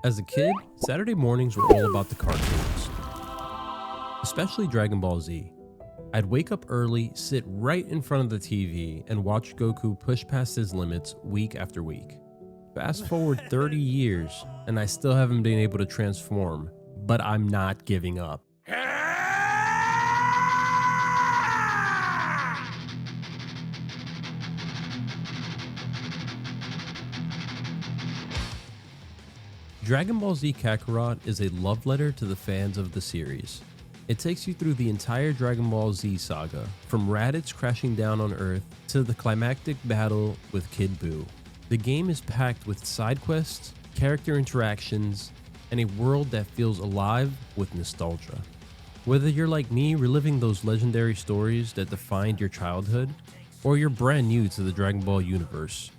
As a kid, Saturday mornings were all about the cartoons, especially Dragon Ball Z. I'd wake up early, sit right in front of the TV, and watch Goku push past his limits week after week. Fast forward 30 years, and I still haven't been able to transform, but I'm not giving up. Dragon Ball Z Kakarot is a love letter to the fans of the series. It takes you through the entire Dragon Ball Z saga, from Raditz crashing down on Earth to the climactic battle with Kid Buu. The game is packed with side quests, character interactions, and a world that feels alive with nostalgia. Whether you're like me reliving those legendary stories that defined your childhood, or you're brand new to the Dragon Ball universe,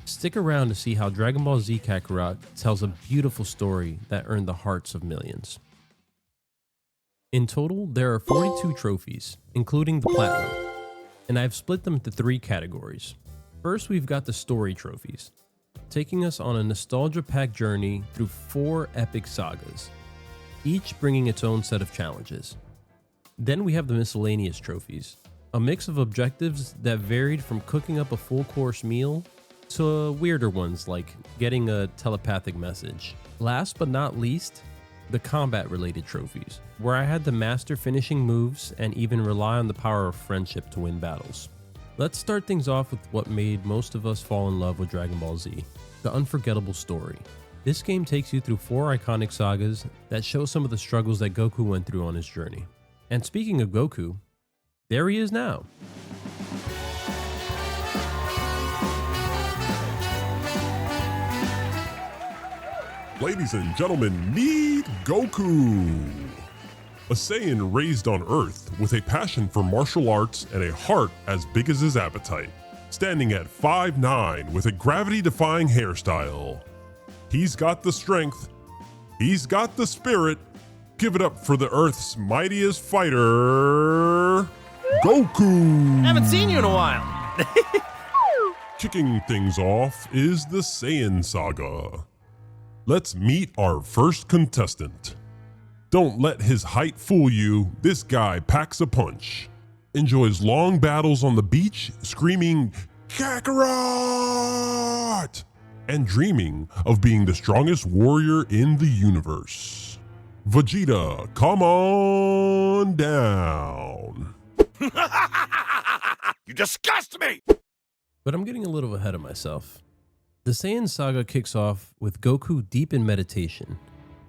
stick around to see how Dragon Ball Z Kakarot tells a beautiful story that earned the hearts of millions. In total, there are 42 trophies, including the Platinum, and I've split them into 3 categories. First, we've got the story trophies, taking us on a nostalgia-packed journey through 4 epic sagas, each bringing its own set of challenges. Then we have the Miscellaneous trophies, a mix of objectives that varied from cooking up a full-course meal to weirder ones like getting a telepathic message. Last but not least, the combat-related trophies, where I had to master finishing moves and even rely on the power of friendship to win battles. Let's start things off with what made most of us fall in love with Dragon Ball Z, the unforgettable story. This game takes you through 4 iconic sagas that show some of the struggles that Goku went through on his journey. And speaking of Goku, there he is now. Ladies and gentlemen, meet Goku! A Saiyan raised on Earth with a passion for martial arts and a heart as big as his appetite. Standing at 5'9" with a gravity-defying hairstyle. He's got the strength. He's got the spirit. Give it up for the Earth's mightiest fighter, Goku! Haven't seen you in a while. Kicking things off is the Saiyan Saga. Let's meet our first contestant. Don't let his height fool you, this guy packs a punch. Enjoys long battles on the beach, screaming, Kakarot! And dreaming of being the strongest warrior in the universe. Vegeta, come on down. You disgust me! But I'm getting a little ahead of myself. The Saiyan Saga kicks off with Goku deep in meditation,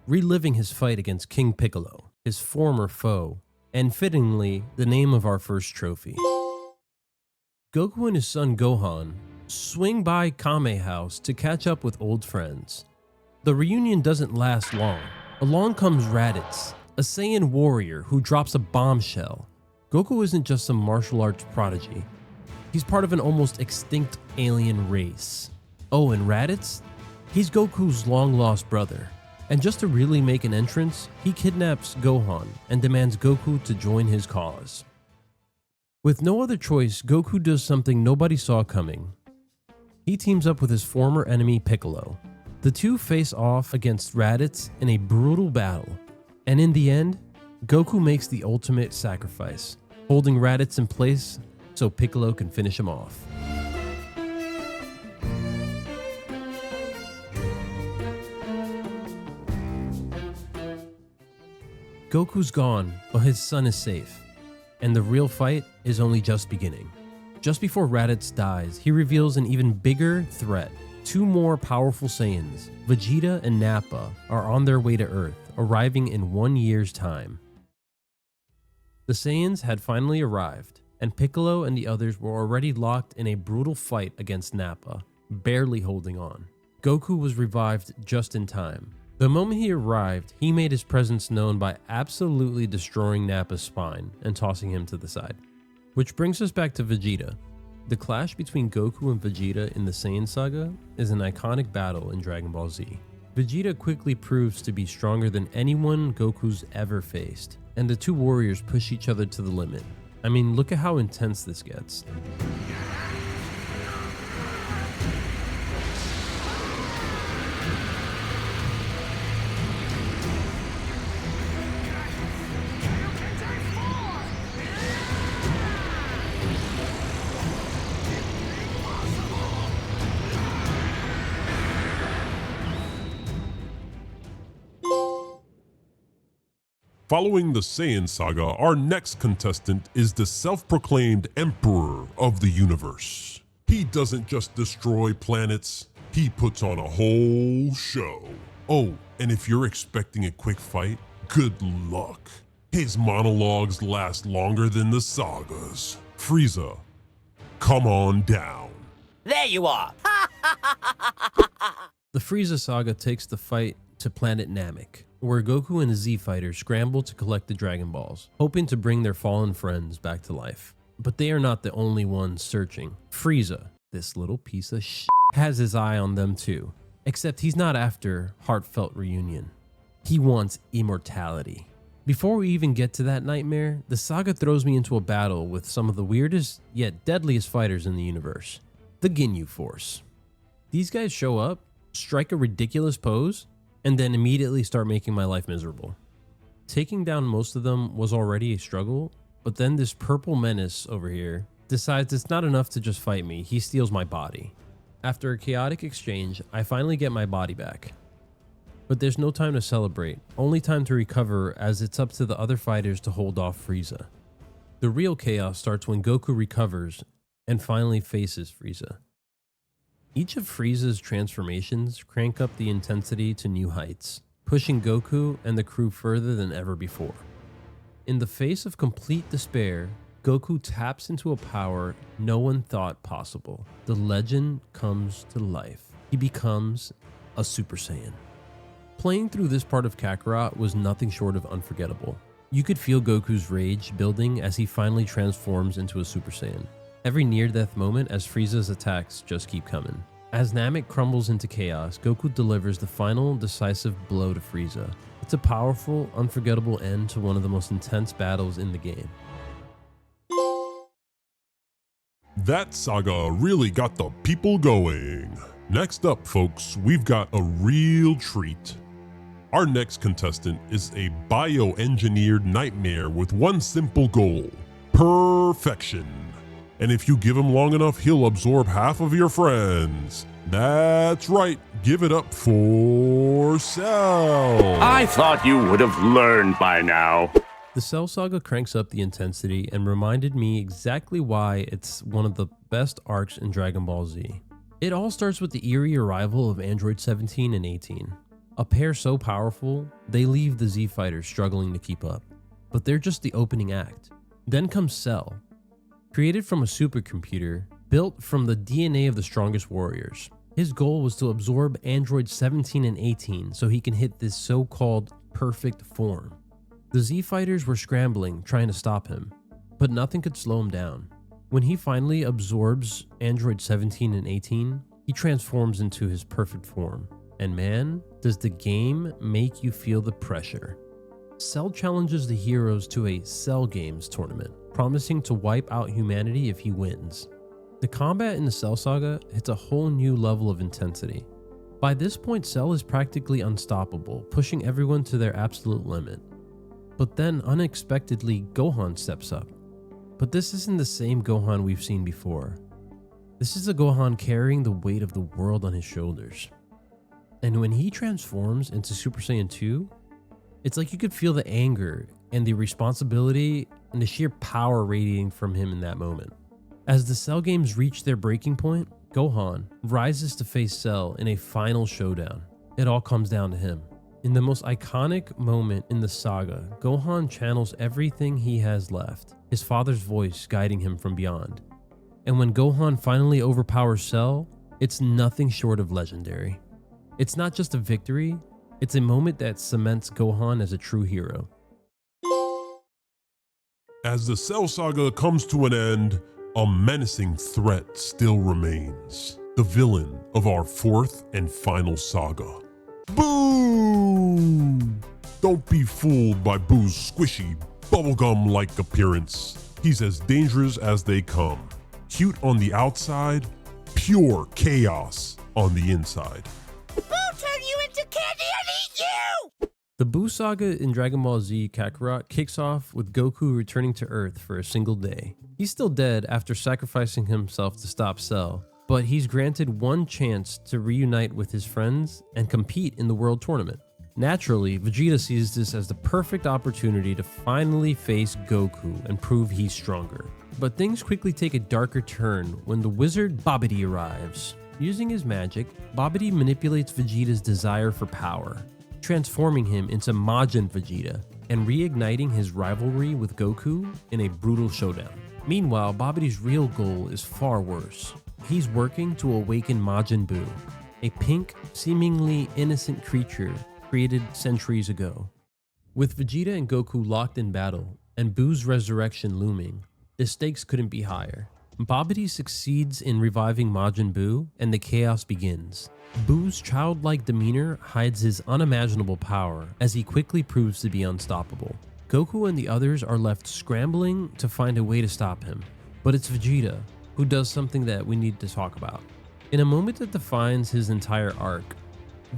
reliving his fight against King Piccolo, his former foe, and fittingly, the name of our first trophy. Goku and his son Gohan swing by Kame House to catch up with old friends. The reunion doesn't last long. Along comes Raditz, a Saiyan warrior who drops a bombshell. Goku isn't just some martial arts prodigy. He's part of an almost extinct alien race. Oh, and Raditz? He's Goku's long-lost brother. And just to really make an entrance, he kidnaps Gohan and demands Goku to join his cause. With no other choice, Goku does something nobody saw coming. He teams up with his former enemy Piccolo. The two face off against Raditz in a brutal battle. And in the end, Goku makes the ultimate sacrifice, holding Raditz in place so Piccolo can finish him off. Goku's gone, but his son is safe, and the real fight is only just beginning. Just before Raditz dies, he reveals an even bigger threat. 2 more powerful Saiyans, Vegeta and Nappa, are on their way to Earth, arriving in 1 year's time. The Saiyans had finally arrived, and Piccolo and the others were already locked in a brutal fight against Nappa, barely holding on. Goku was revived just in time. The moment he arrived, he made his presence known by absolutely destroying Nappa's spine and tossing him to the side. Which brings us back to Vegeta. The clash between Goku and Vegeta in the Saiyan Saga is an iconic battle in Dragon Ball Z. Vegeta quickly proves to be stronger than anyone Goku's ever faced, and the 2 warriors push each other to the limit. I mean, look at how intense this gets. Following the Saiyan Saga, our next contestant is the self-proclaimed Emperor of the Universe. He doesn't just destroy planets, he puts on a whole show. Oh, and if you're expecting a quick fight, good luck. His monologues last longer than the sagas. Frieza, come on down. There you are. The Frieza Saga takes the fight to planet Namek, where Goku and the Z Fighters scramble to collect the Dragon Balls, hoping to bring their fallen friends back to life. But they are not the only ones searching. Frieza, this little piece of shit, has his eye on them too. Except he's not after heartfelt reunion. He wants immortality. Before we even get to that nightmare, the saga throws me into a battle with some of the weirdest yet deadliest fighters in the universe. The Ginyu Force. These guys show up, strike a ridiculous pose, and then immediately start making my life miserable. Taking down most of them was already a struggle, but then this purple menace over here decides it's not enough to just fight me, he steals my body. After a chaotic exchange, I finally get my body back. But there's no time to celebrate, only time to recover, as it's up to the other fighters to hold off Frieza. The real chaos starts when Goku recovers and finally faces Frieza. Each of Frieza's transformations crank up the intensity to new heights, pushing Goku and the crew further than ever before. In the face of complete despair, Goku taps into a power no one thought possible. The legend comes to life. He becomes a Super Saiyan. Playing through this part of Kakarot was nothing short of unforgettable. You could feel Goku's rage building as he finally transforms into a Super Saiyan. Every near-death moment as Frieza's attacks just keep coming. As Namek crumbles into chaos, Goku delivers the final decisive blow to Frieza. It's a powerful, unforgettable end to one of the most intense battles in the game. That saga really got the people going. Next up, folks, we've got a real treat. Our next contestant is a bioengineered nightmare with one simple goal: perfection. And if you give him long enough, he'll absorb half of your friends. That's right, give it up for Cell. I thought you would have learned by now. The Cell Saga cranks up the intensity and reminded me exactly why it's one of the best arcs in Dragon Ball Z. It all starts with the eerie arrival of Android 17 and 18. A pair so powerful, they leave the Z Fighters struggling to keep up. But they're just the opening act. Then comes Cell, created from a supercomputer, built from the DNA of the strongest warriors. His goal was to absorb Android 17 and 18 so he can hit this so-called perfect form. The Z Fighters were scrambling, trying to stop him, but nothing could slow him down. When he finally absorbs Android 17 and 18, he transforms into his perfect form. And man, does the game make you feel the pressure. Cell challenges the heroes to a Cell Games tournament, promising to wipe out humanity if he wins. The combat in the Cell Saga hits a whole new level of intensity. By this point, Cell is practically unstoppable, pushing everyone to their absolute limit. But then unexpectedly, Gohan steps up. But this isn't the same Gohan we've seen before. This is a Gohan carrying the weight of the world on his shoulders. And when he transforms into Super Saiyan 2, it's like you could feel the anger and the responsibility and the sheer power radiating from him in that moment. As the Cell games reach their breaking point, Gohan rises to face Cell in a final showdown. It all comes down to him. In the most iconic moment in the saga, Gohan channels everything he has left, his father's voice guiding him from beyond. And when Gohan finally overpowers Cell, it's nothing short of legendary. It's not just a victory, it's a moment that cements Gohan as a true hero. As the Cell Saga comes to an end, a menacing threat still remains. The villain of our fourth and final saga. Boo! Don't be fooled by Boo's squishy, bubblegum-like appearance. He's as dangerous as they come. Cute on the outside, pure chaos on the inside. Boo turn you into candy and eat you! The Buu Saga in Dragon Ball Z Kakarot kicks off with Goku returning to Earth for a single day. He's still dead after sacrificing himself to stop Cell, but he's granted one chance to reunite with his friends and compete in the World Tournament. Naturally, Vegeta sees this as the perfect opportunity to finally face Goku and prove he's stronger. But things quickly take a darker turn when the wizard Babidi arrives. Using his magic, Babidi manipulates Vegeta's desire for power, transforming him into Majin Vegeta and reigniting his rivalry with Goku in a brutal showdown. Meanwhile, Babidi's real goal is far worse. He's working to awaken Majin Buu, a pink, seemingly innocent creature created centuries ago. With Vegeta and Goku locked in battle and Buu's resurrection looming, the stakes couldn't be higher. Babidi succeeds in reviving Majin Buu and the chaos begins. Buu's childlike demeanor hides his unimaginable power as he quickly proves to be unstoppable. Goku and the others are left scrambling to find a way to stop him, but it's Vegeta who does something that we need to talk about. In a moment that defines his entire arc,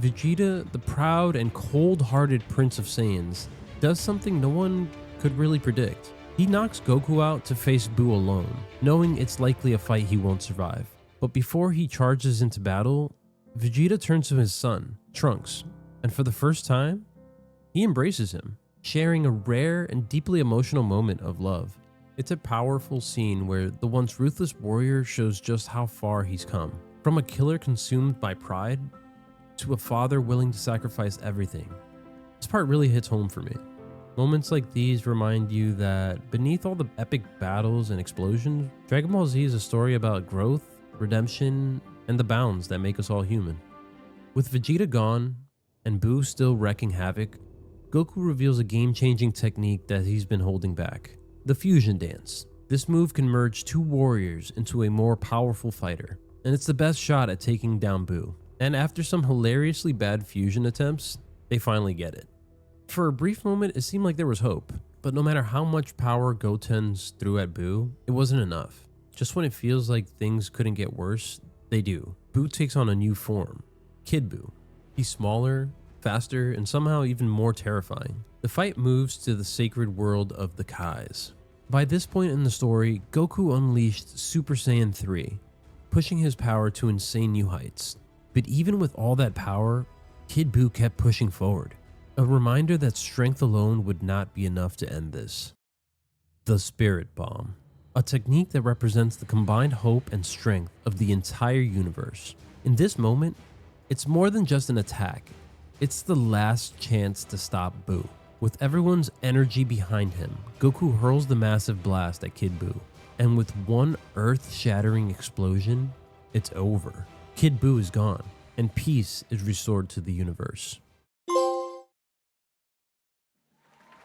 Vegeta, the proud and cold-hearted Prince of Saiyans, does something no one could really predict. He knocks Goku out to face Buu alone, knowing it's likely a fight he won't survive. But before he charges into battle, Vegeta turns to his son, Trunks, and for the first time, he embraces him, sharing a rare and deeply emotional moment of love. It's a powerful scene where the once ruthless warrior shows just how far he's come. From a killer consumed by pride, to a father willing to sacrifice everything. This part really hits home for me. Moments like these remind you that beneath all the epic battles and explosions, Dragon Ball Z is a story about growth, redemption, and the bounds that make us all human. With Vegeta gone, and Buu still wreaking havoc, Goku reveals a game-changing technique that he's been holding back. The Fusion Dance. This move can merge two warriors into a more powerful fighter, and it's the best shot at taking down Buu. And after some hilariously bad fusion attempts, they finally get it. For a brief moment, it seemed like there was hope, but no matter how much power Gotenks threw at Buu, it wasn't enough. Just when it feels like things couldn't get worse, they do. Buu takes on a new form, Kid Buu. He's smaller, faster, and somehow even more terrifying. The fight moves to the sacred world of the Kais. By this point in the story, Goku unleashed Super Saiyan 3, pushing his power to insane new heights. But even with all that power, Kid Buu kept pushing forward. A reminder that strength alone would not be enough to end this. The Spirit Bomb. A technique that represents the combined hope and strength of the entire universe. In this moment, it's more than just an attack. It's the last chance to stop Buu. With everyone's energy behind him, Goku hurls the massive blast at Kid Buu. And with one earth-shattering explosion, it's over. Kid Buu is gone, and peace is restored to the universe.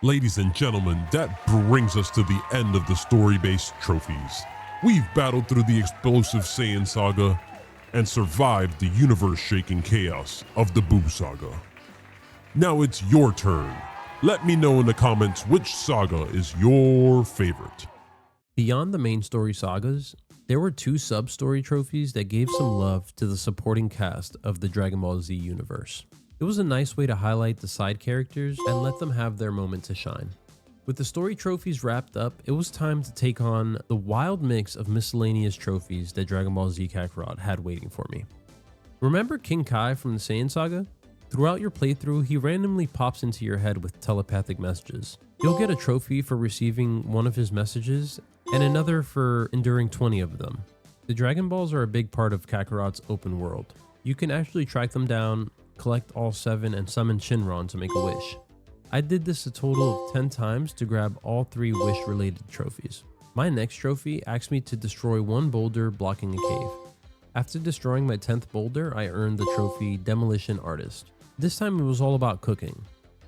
Ladies and gentlemen, that brings us to the end of the story-based trophies. We've battled through the explosive Saiyan Saga and survived the universe-shaking chaos of the Buu Saga. Now it's your turn. Let me know in the comments which saga is your favorite. Beyond the main story sagas, there were two sub-story trophies that gave some love to the supporting cast of the Dragon Ball Z universe. It was a nice way to highlight the side characters and let them have their moment to shine. With the story trophies wrapped up, it was time to take on the wild mix of miscellaneous trophies that Dragon Ball Z Kakarot had waiting for me. Remember King Kai from the Saiyan Saga? Throughout your playthrough, he randomly pops into your head with telepathic messages. You'll get a trophy for receiving one of his messages and another for enduring 20 of them. The Dragon Balls are a big part of Kakarot's open world. You can actually track them down, collect all 7, and summon Shinron to make a wish. I did this a total of 10 times to grab all 3 wish-related trophies. My next trophy asked me to destroy one boulder blocking a cave. After destroying my 10th boulder, I earned the trophy Demolition Artist. This time it was all about cooking,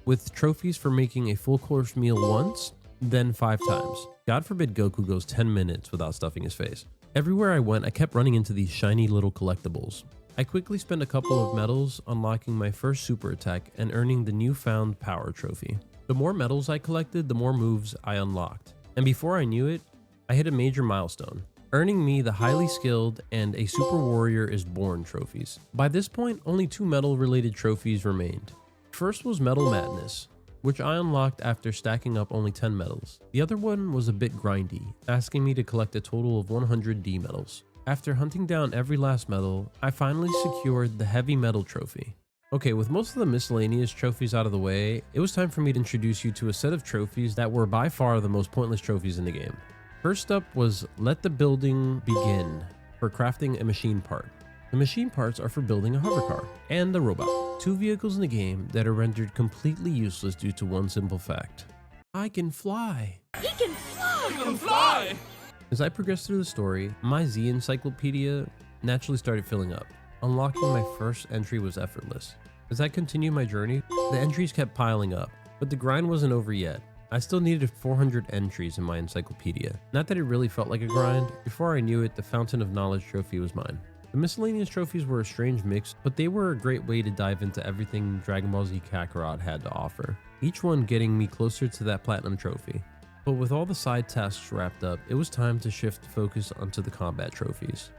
with trophies for making a full course meal once, then 5 times. God forbid Goku goes 10 minutes without stuffing his face. Everywhere I went, I kept running into these shiny little collectibles. I quickly spent a couple of medals unlocking my first super attack and earning the newfound power trophy. The more medals I collected, the more moves I unlocked. And before I knew it, I hit a major milestone, earning me the highly skilled and a super warrior is born trophies. By this point, only 2 medal related trophies remained. First was Medal Madness, which I unlocked after stacking up only 10 medals. The other one was a bit grindy, asking me to collect a total of 100 D medals. After hunting down every last medal, I finally secured the Heavy Metal trophy. Okay, with most of the miscellaneous trophies out of the way, it was time for me to introduce you to a set of trophies that were by far the most pointless trophies in the game. First up was Let the Building Begin for crafting a machine part. The machine parts are for building a hover car and a robot, two vehicles in the game that are rendered completely useless due to one simple fact. I can fly. He can fly! He can fly! As I progressed through the story, my Z encyclopedia naturally started filling up. Unlocking my first entry was effortless. As I continued my journey, the entries kept piling up, but the grind wasn't over yet. I still needed 400 entries in my encyclopedia. Not that it really felt like a grind. Before I knew it, the Fountain of Knowledge trophy was mine. The miscellaneous trophies were a strange mix, but they were a great way to dive into everything Dragon Ball Z Kakarot had to offer, each one getting me closer to that platinum trophy. But with all the side tasks wrapped up, it was time to shift focus onto the combat trophies.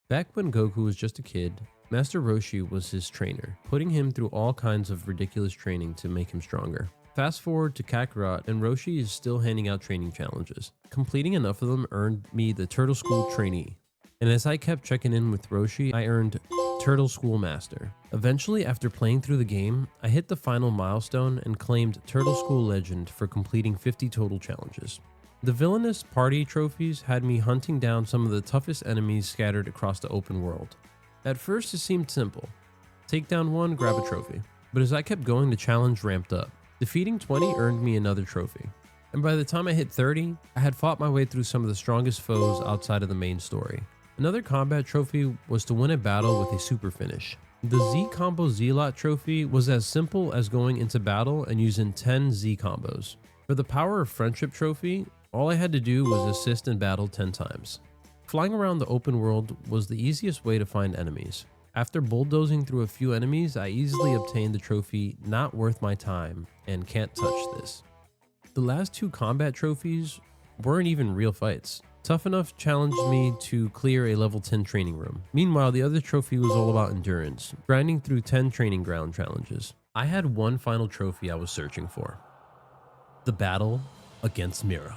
Back when Goku was just a kid, Master Roshi was his trainer, putting him through all kinds of ridiculous training to make him stronger. Fast forward to Kakarot, and Roshi is still handing out training challenges. Completing enough of them earned me the Turtle School Trainee. And as I kept checking in with Roshi, I earned Turtle School Master. Eventually, after playing through the game, I hit the final milestone and claimed Turtle School Legend for completing 50 total challenges. The villainous party trophies had me hunting down some of the toughest enemies scattered across the open world. At first it seemed simple. Take down one, grab a trophy. But as I kept going, the challenge ramped up. Defeating 20 earned me another trophy. And by the time I hit 30, I had fought my way through some of the strongest foes outside of the main story. Another combat trophy was to win a battle with a super finish. The Z Combo Z-Lot trophy was as simple as going into battle and using 10 Z combos. For the Power of Friendship trophy, all I had to do was assist in battle 10 times. Flying around the open world was the easiest way to find enemies. After bulldozing through a few enemies, I easily obtained the trophy Not Worth My Time and Can't Touch This. The last two combat trophies weren't even real fights. Tough Enough challenged me to clear a level 10 training room. Meanwhile, the other trophy was all about endurance, grinding through 10 training ground challenges. I had one final trophy I was searching for. The battle against Mira.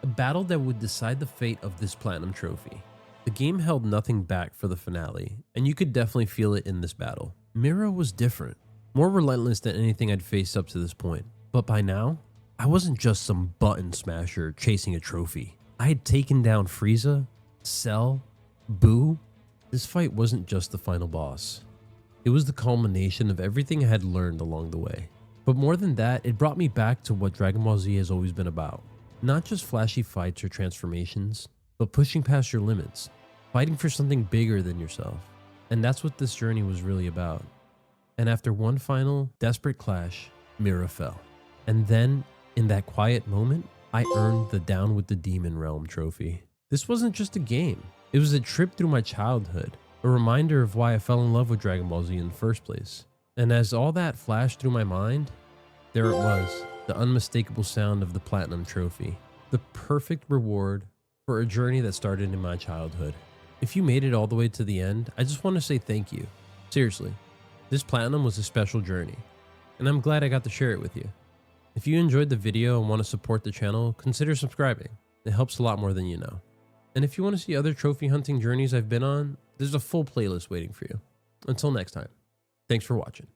A battle that would decide the fate of this platinum trophy. The game held nothing back for the finale, and you could definitely feel it in this battle. Mira was different, more relentless than anything I'd faced up to this point. But by now, I wasn't just some button smasher chasing a trophy. I had taken down Frieza, Cell, Buu. This fight wasn't just the final boss. It was the culmination of everything I had learned along the way. But more than that, it brought me back to what Dragon Ball Z has always been about. Not just flashy fights or transformations, but pushing past your limits, fighting for something bigger than yourself. And that's what this journey was really about. And after one final, desperate clash, Mira fell. And then, in that quiet moment, I earned the Down with the Demon Realm trophy. This wasn't just a game. It was a trip through my childhood, a reminder of why I fell in love with Dragon Ball Z in the first place. And as all that flashed through my mind, there it was, the unmistakable sound of the Platinum Trophy. The perfect reward for a journey that started in my childhood. If you made it all the way to the end, I just want to say thank you. Seriously, this Platinum was a special journey, and I'm glad I got to share it with you. If you enjoyed the video and want to support the channel, consider subscribing. It helps a lot more than you know. And if you want to see other trophy hunting journeys I've been on, there's a full playlist waiting for you. Until next time, thanks for watching.